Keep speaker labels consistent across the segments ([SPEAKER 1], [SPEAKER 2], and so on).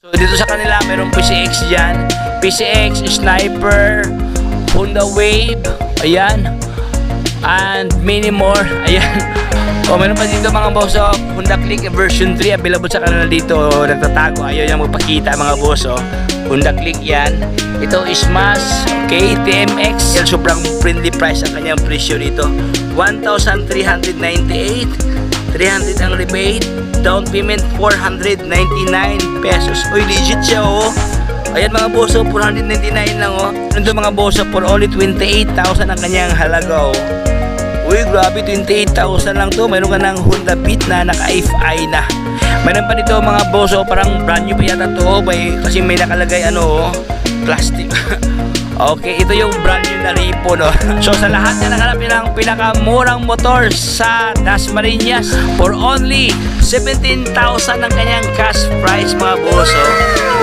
[SPEAKER 1] So dito sa kanila mayroong PCX dyan, PCX, Sniper, Honda Wave, ayan, and many more, ayan. O meron pa dito mga boss, Honda Click version 3 available sa kanila dito, nagtatago, ayaw niya magpakita mga boss, Honda Click yan. Ito is Smash, okay, TMX, sobrang friendly price ang kanyang presyo dito, 1,398, 300 ang rebate, down payment 499 pesos. Uy, legit siya Ayan mga boso, 499 lang Nandun mga boso, for only 28,000 ang kanyang halaga Uy, grabe, 28,000 lang to. Mayroon ka ng Honda Beat na naka-FI na. Mayroon pa dito mga boso, parang brand new pa yata to kasi may nakalagay plastic. Okay, ito yung brand new na Ripo So sa lahat na nakalapin ng pinakamurang motor sa Dasmariñas for only 17,000 ang kanyang cash price mga boss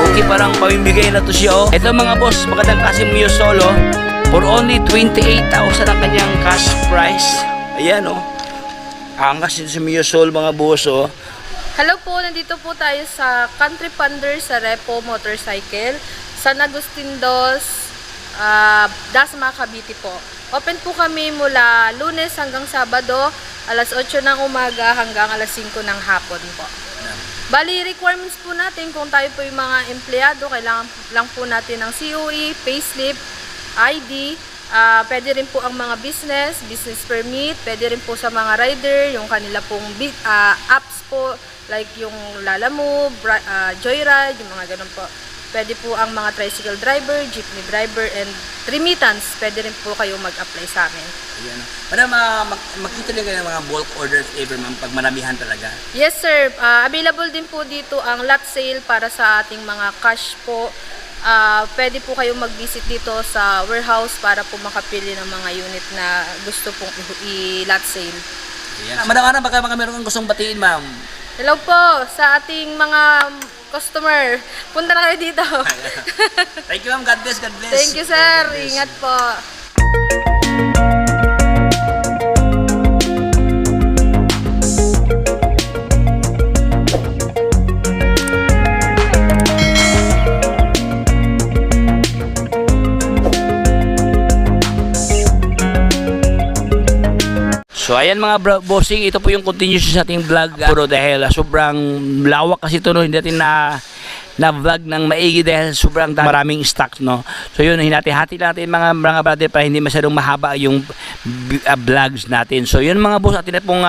[SPEAKER 1] Okay, parang pamimigay na to siya Ito mga boss, magandang klase Mio Solo for only 28,000 ang kanyang cash price. Ayan angas dito sa Mio Solo mga boss
[SPEAKER 2] Hello po, nandito po tayo sa Country Pander sa Repo Motorcycle San Agustin Dos, Dasma, Cavite po. Open po kami mula Lunes hanggang Sabado, alas 8 ng umaga hanggang alas 5 ng hapon po. Bali, requirements po natin kung tayo po yung mga empleyado, kailangan lang po natin ng COE, payslip, ID, pwede rin po ang mga business permit, pwede rin po sa mga rider, yung kanila pong apps po, like yung Lalamove, Joyride, yung mga ganun po. Pwede po ang mga tricycle driver, jeepney driver, and remittance. Pwede rin po kayo mag-apply sa amin.
[SPEAKER 1] Ayan. Para makita rin kayo ng mga bulk orders ever ma'am, pag maramihan talaga?
[SPEAKER 2] Yes sir. Available din po dito ang lot sale para sa ating mga cash po. Pwede po kayo mag-visit dito sa warehouse para po makapili ng mga unit na gusto pong i-lot sale.
[SPEAKER 1] Ayan. Madam Ana, baka meron kang gustong batiin ma'am?
[SPEAKER 2] Hello po sa ating mga customer. Punta na kayo dito.
[SPEAKER 1] Thank you ma'am. God bless. God bless.
[SPEAKER 2] Thank you sir. Ingat po.
[SPEAKER 1] So ayan mga bossing, ito po yung continuation sa ating vlog puro dahil sobrang lawak kasi ito hindi natin na vlog ng maigi dahil sobrang maraming stock So yun, hinati-hati natin mga brother para hindi masyadong mahaba yung vlogs natin. So yun mga boss, atin na pong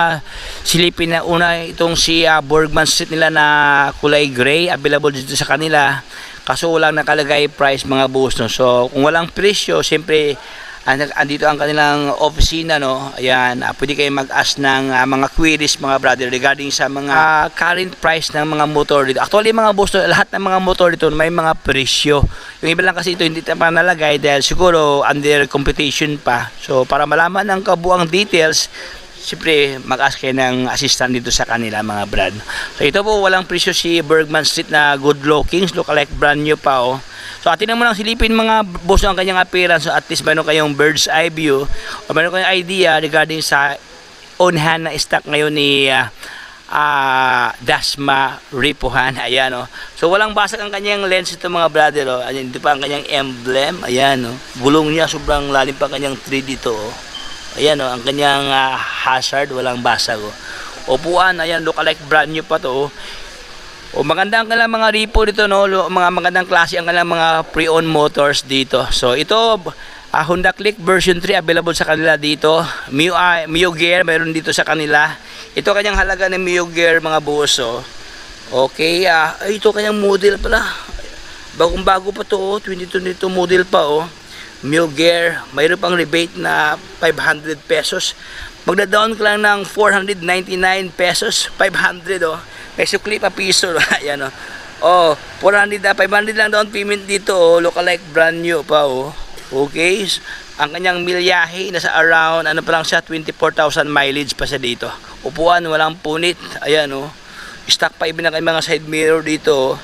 [SPEAKER 1] silipin na una itong si Bergman Street nila na kulay gray, available dito sa kanila. Kaso walang nakalagay price mga boss So kung walang presyo, siyempre andito ang kanilang opisina Ayan, pwede kayo mag-ask ng mga queries mga brother regarding sa mga current price ng mga motor dito. Actually mga boss, lahat ng mga motor dito may mga presyo. Yung iba lang kasi ito hindi pa nalagay dahil siguro under competition pa. So para malaman ang kabuang details, siyempre mag-ask kayo ng assistant dito sa kanila mga brad. So ito po walang presyo si Bergman Street na good looking, look like brand new pa So atin na mo lang silipin mga boss ang kanyang appearance. So at least meron kayong bird's eye view o meron kayong idea regarding sa on hand na stock ngayon ni Dasma Ripohan. Ayan So walang basag ang kanyang lens ito mga brother Ayan, dito pa ang kanyang emblem. Ayan Gulong niya sobrang lalim pa kanyang 3 dito Ayan ang kanyang hazard walang basag Upuan, ayan look like brand new pa to maganda ang kanilang mga Ripo dito mga magandang klase ang kanilang mga pre-owned motors dito. So ito Honda Click version 3 available sa kanila dito. Mio Gear mayroon dito sa kanila. Ito kanyang halaga ng Mio Gear mga boss Okay, ito kanyang model pala. Bagong bago pa to 2022 model pa Mio Gear, mayroon pang rebate na 500 pesos. Magda-down ka lang ng 499 pesos, 500 May sukli pa piso Ayan 400 500 lang down payment dito look like brand new pa Okay, ang kanyang milyahe nasa around pa lang siya 24,000 mileage pa siya dito. Upuan walang punit. Ayan stock pa ibig na kay mga side mirror dito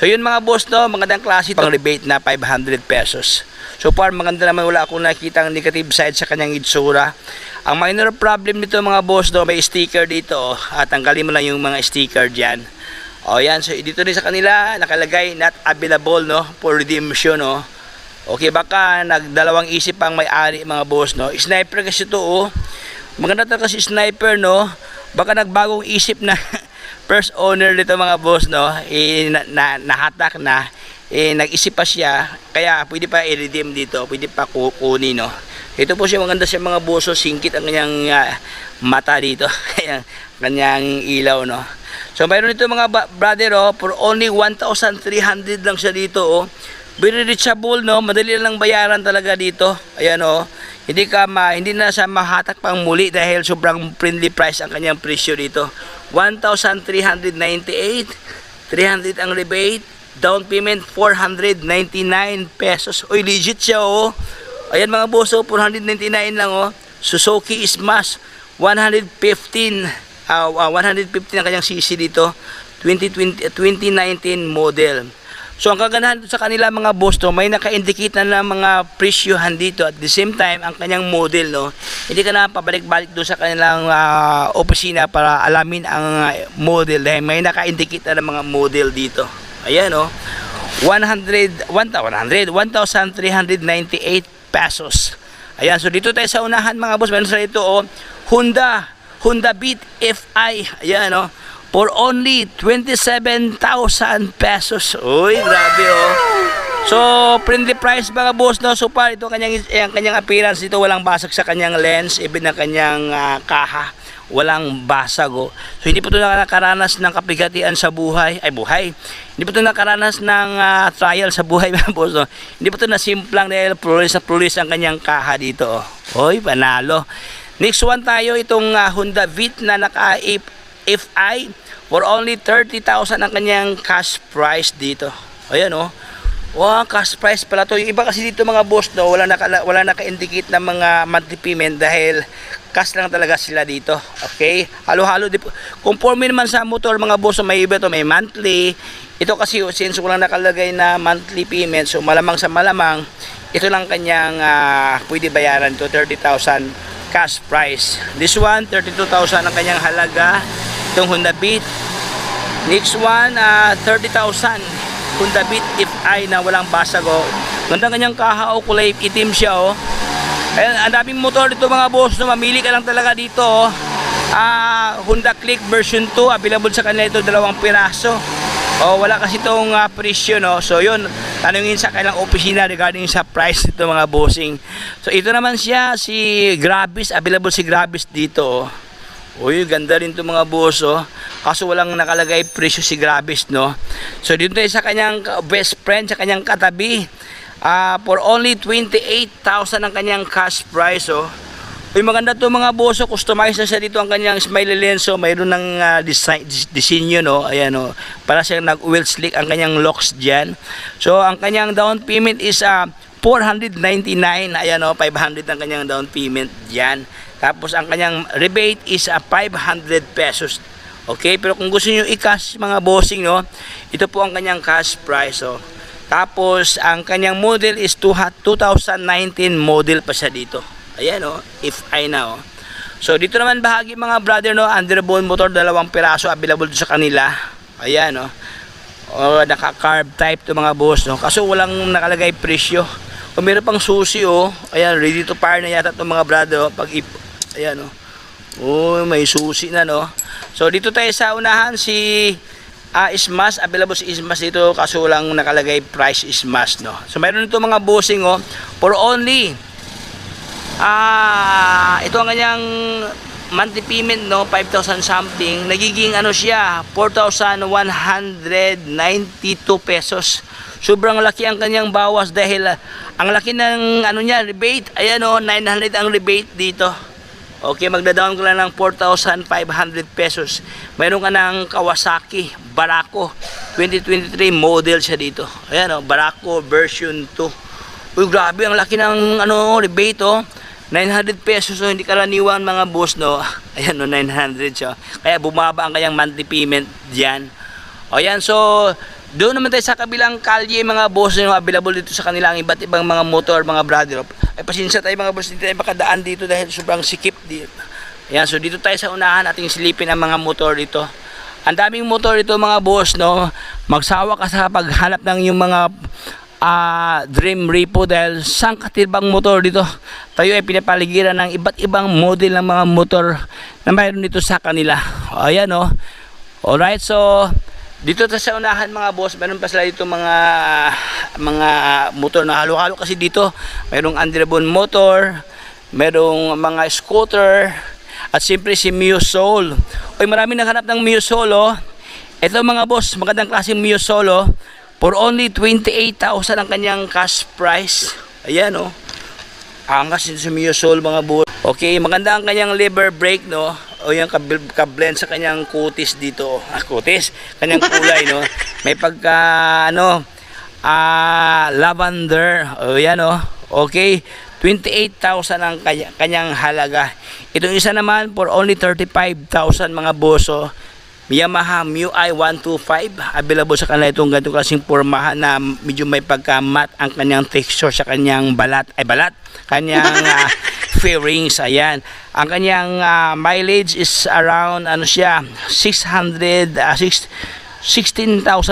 [SPEAKER 1] So yun mga boss magandang klase pang rebate na 500 pesos. So far maganda naman, wala akong nakita ang negative side sa kanyang itsura. Ang minor problem nito mga boss may sticker dito at tanggalin mo lang yung mga sticker dyan. O yan, so dito rin sa kanila nakalagay not available, no, for redemption, no. Okay, baka nagdalawang isip ang may-ari mga boss, no. Sniper kasi to, oh. Maganda talaga si Sniper, no. Baka nagbagong isip na first owner nito mga boss, no. Nahatak na, nag-isip pa siya, kaya pwede pa i-redeem dito, pwede pa kukunin, no. Ito po siya, maganda siya mga boss, so singkit ang kanyang mata dito, kanyang ilaw, no. So mayroon dito mga brother, oh, for only 1,300 lang siya dito, oh. Very reachable, no, madali lang bayaran talaga dito. Ayan, oh. Hindi na siya mahatak pang muli dahil sobrang friendly price ang kanyang presyo dito. 1,398, 300 ang rebate, down payment 499 pesos. Oy, legit siya, oh. Ayan mga boss, oh, 499 lang, oh. Suzuki Smash 115 ang kanyang CC dito, 2019 model. So ang kagandahan sa kanila mga boss, to, may naka-indicate na mga presyohan dito, at the same time ang kanyang model, no, hindi ka na pabalik-balik doon sa kanilang opisina para alamin ang model dahil may naka-indicate na mga model dito. Ayan, no, 1,398 pesos. Ayan, so dito tayo sa unahan mga boss, meron sa dito, oh, Honda Beat FI, ayan, oh, for only 27,000 pesos. Uy, grabe, oh. So, friendly price mga boss, no? So far, ito kanyang appearance dito, walang basag sa kanyang lens, even na kanyang kaha, walang basag, oh. So, hindi po ito nakaranas ng kapigatian sa buhay. Hindi po ito nakaranas ng trial sa buhay mga boss, no? Hindi po ito nasimplang dahil pulis ang kanyang kaha dito, oh. Uy, panalo. Next one tayo, itong Honda Beat na naka-FI for only 30,000 ang kanyang cash price dito. Ayan, oh. Wow, cash price pala to. Yung iba kasi dito mga boss, no, wala naka-indicate na mga monthly payment dahil cash lang talaga sila dito. Okay? Halo-halo. Conforme naman sa motor mga boss, may iba to, may monthly. Ito kasi since walang nakalagay na monthly payment, so malamang sa malamang, ito lang kanyang pwede bayaran to, 30,000 cash price. This one, 32,000 ang kanyang halaga. Itong Honda Beat. Next one, 30,000. Honda Beat FI na walang basag, oh. Ganda kanyang kaha, oh, kulay itim siya, oh. Ayan, ang daming motor dito mga boss, no? Mamili ka lang talaga dito, oh. Honda Click version 2, available sa kanila ito 2 piraso. Oh, wala kasi itong presyo, no. So yun, tanungin sa kailang opisina regarding sa price nito mga bossing. So ito naman siya, si Grabis, available si Grabis dito, oh. Uy, ganda rin ito mga boss, oh. Kaso walang nakalagay presyo si Grabis, no. So dito tayo sa kanyang best friend, sa kanyang katabi, for only 28,000 ang kanyang cash price, oh. Uy, maganda to mga boss, oh. Customize na siya dito ang kanyang smiley lens, oh. Mayroon ng disenyo, no. Ayan, oh. Para siyang nag-wheel slick ang kanyang locks dyan. So ang kanyang down payment is 499. Ayan, oh. 500 ang kanyang down payment dyan. Tapos ang kanyang rebate is 500 pesos. Okay, pero kung gusto niyo i-cash mga bossing, no, ito po ang kanyang cash price, oh. Tapos ang kanyang model is 2019 model pa siya dito. Ayan, oh, FI na, oh. So dito naman bahagi mga brother, no, underbone motor 2 piraso available sa kanila. Ayan, oh. Naka-carb type to mga boss, no. Kaso walang nakalagay presyo. Kung meron pang susi, oh. Ayan, ready to fire na yata itong mga brother, oh. Ayan, oh. Oh, may susi na, no. So dito tayo sa unahan, si Smash, available si Smash dito, kaso lang nakalagay price Smash, no. So mayroon ito mga bossing, oh, for only ito ang kanyang monthly payment, no, 5,000 something, nagiging ano siya, 4,192 pesos. Sobrang laki ang kanyang bawas dahil ang laki ng ano niya, rebate. Ayan, oh, 900 ang rebate dito. Okay, magda-down ko lang ng 4,500 pesos. Mayroon ka ng Kawasaki Barako 2023 model siya dito. Ayan, oh, Barako version 2. Uy, grabe, ang laki ng ano, rebate, oh. 900 pesos, so hindi karaniwan mga boss, no. Ayan, no, 900 siya. Kaya bumaba ang kanyang monthly payment diyan. O yan, so doon naman tayo sa kabilang kalye mga boss, no, available dito sa kanilang iba't ibang mga motor, mga brother. Ay pasensya tayo mga boss, hindi tayo makadaan dito dahil sobrang sikip dito. Ayan, so dito tayo sa unahan, ating silipin ang mga motor dito. Ang daming motor ito mga boss, no? Magsawa ka sa paghanap ng yung mga dream repo dahil sangkatibang motor dito. Tayo ay pinapaligiran ng iba't ibang model ng mga motor na mayroon dito sa kanila. Ayan, no? Alright, so dito sa unahan mga boss, meron pa sila dito mga motor na halo-halo kasi dito. Merong underbone motor, merong mga scooter, at siyempre si Mio Soul. Oy, marami naghanap ng Mio Soul, oh. Ito mga boss, magandang klaseng Mio Soul, oh. For only 28,000 ang kanyang cash price. Ayan, oh. Angas dito sa Mio Soul mga boss. Okay, maganda ang kanyang lever brake, no? O yung ka-blend sa kanyang kutis dito. Kutis? Kanyang kulay, no? May pagka, lavender. O yan, no? Okay. 28,000 ang kanyang halaga. Itong isa naman, for only 35,000 mga boso. Yamaha MIUI 125. Available sa kanila itong ganitong klaseng pormahan na medyo may pagka-matte ang kanyang texture sa kanyang balat. Kanyang fairings, ayan. Ang kanyang mileage is around 16,000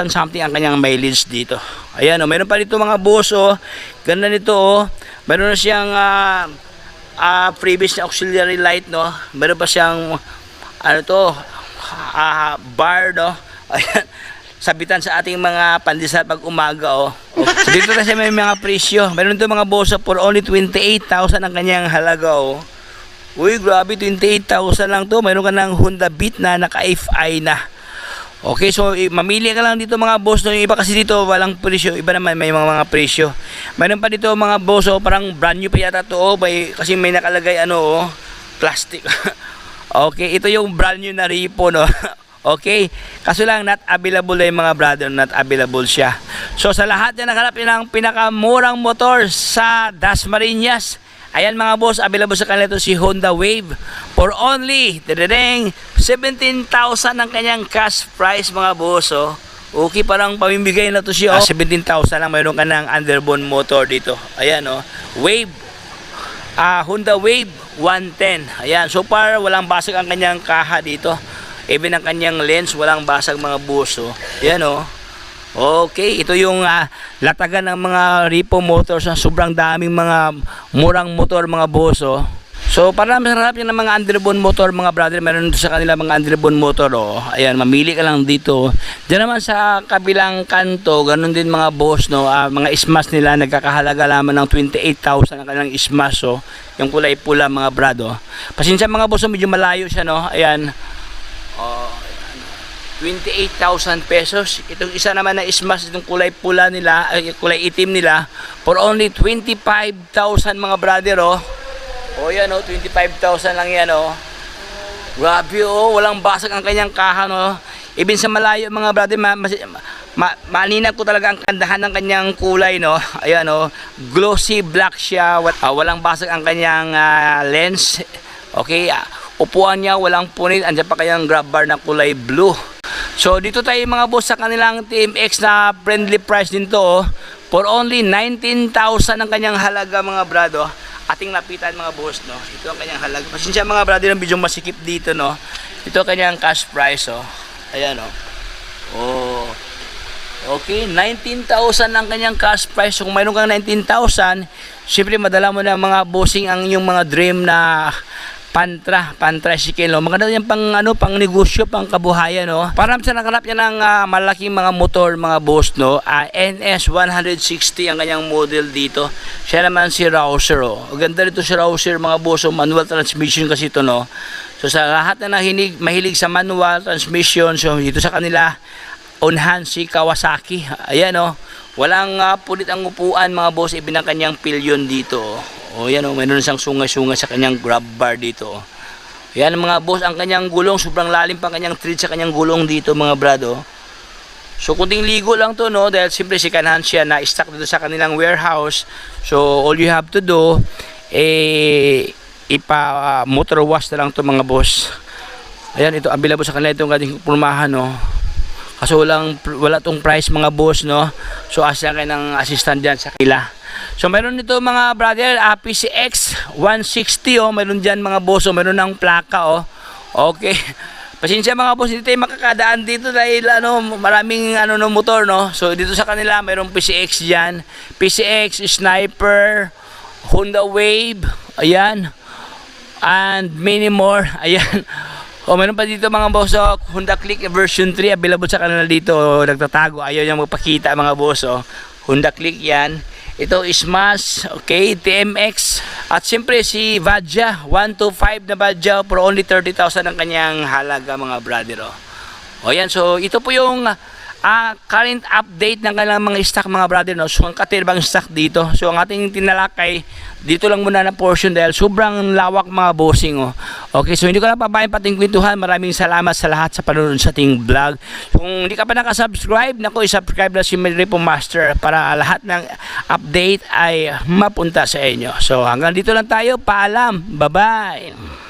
[SPEAKER 1] something ang kanyang mileage dito. Ayan, meron pa dito mga boss, ganda nito, meron na siyang previous na auxiliary light, no. Meron pa siyang bar, no. Ayan, sabitan sa ating mga pandesal pag umaga, So dito kasi may mga presyo. Meron dito mga boss for only 28,000 ang kanyang halaga, Uy, grabe, 28,000 lang to. Meron ka ng Honda Beat na naka-FI na. Okay, so mamili ka lang dito mga boss, no. Yung iba kasi dito walang presyo, iba naman may mga presyo. Meron pa dito mga boss, parang brand new pa yata to, kasi may nakalagay plastic. Okay, ito yung brand new na repo, no. Okay, kaso lang not available na yung mga brother, not available siya. So sa lahat na naghanap ng pinakamurang motor sa Dasmariñas, ayan mga boss, available sa kanila ito si Honda Wave for only 17,000 ang kanyang cash price mga boss, Okay, parang pamimigay na to siya, 17,000 lang, mayroon ka ng underbone motor dito. Ayan, Wave, Honda Wave 110. Ayan, so far walang basag ang kanyang kaha dito. Even ang kanyang lens walang basag mga boss, Ayan, Okay, ito yung latagan ng mga repo motors na sobrang daming mga murang motor mga boss, So para masarap yung mga underbone motor mga brother, meron sa kanila mga underbone motor, Ayan, mamili ka lang dito. Diyan naman sa kabilang kanto, ganun din mga boss, mga smash nila nagkakahalaga lamang ng 28,000 ang kanilang smash, yung kulay pula mga brado. Pasensya mga boss, medyo malayo siya, Ayan. 28,000 pesos. Itong isa naman na smash, itong kulay pula nila, kulay itim nila, for only 25,000 mga brother, yan, 25,000 lang yan, Grabe, walang basag ang kanyang kaha, Even sa malayo mga brother, maninag ko talaga ang kandahan ng kanyang kulay, Ayan, glossy black siya, walang basag ang kanyang lens. Okay, upuan niya walang punit, andyan pa kanyang grab bar na kulay blue. So dito tayo mga boss sa kanilang TMX na friendly price din to, for only 19,000 ang kanyang halaga mga brado. Ating lapitan mga boss, Ito ang kanyang halaga. Pasensya mga brado ng medyo masikip dito, Ito ang kanyang cash price, Ayan, Okay, 19,000 ang kanyang cash price. So kung mayroon kang 19,000, siyempre madala mo na mga bossing ang yung mga dream na pan-tricycle, Maganda yan pang negosyo, pang kabuhayan, Para sa nakalap niya ng malaking mga motor, mga boss, NS 160 ang kanyang model dito. Siya naman si Rouser, Ganda dito si Rouser, mga boss, manual transmission kasi ito, So sa lahat na mahilig sa manual transmission, so dito sa kanila, unahan si Kawasaki. Ayan, walang pulit ang upuan mga boss, ibin ang kanyang pilyon dito, Yan, mayroon siyang sungay-sungay sa kanyang grab bar dito, Yan mga boss, ang kanyang gulong sobrang lalim pa kanyang thread sa kanyang gulong dito mga brado. So kunting ligo lang to, dahil simple si kanhan siya na stock dito sa kanilang warehouse. So all you have to do motor wash na lang to mga boss. Ayan, ito available sa kanila itong ating purmahan, Kasi wala tong price mga boss, So asya kayo ng assistant dyan sa kanila. So meron nito mga brother, PCX 160, mayroon dyan mga boss, mayroon ng plaka, Okay, Pasensya mga boss, hindi tayo makakadaan dito dahil maraming no, motor, no. So dito sa kanila mayroong PCX diyan, PCX, Sniper, Honda Wave, ayan. And many more, ayan. O meron pa dito mga boss, Honda Click version 3 available sa kanila dito. Nagtatago, ayaw niya magpakita mga boss, Honda Click 'yan. Ito is Smash, okay, TMX. At siyempre si Vadja, 125 na Vadja for only 30,000 ang kanyang halaga mga brother. O yan, so ito po yung current update ng kanilang mga stock mga brother. No? So ang katirbang stock dito. So ang ating tinalakay, dito lang muna na portion dahil sobrang lawak mga bossing. Okay, so hindi ko na pabayan pating kwentuhan. Maraming salamat sa lahat sa panonood sa ating vlog. Kung hindi ka pa nakasubscribe, i-subscribe na si Repo Master para lahat ng update ay mapunta sa inyo. So hanggang dito lang tayo. Paalam. Bye-bye.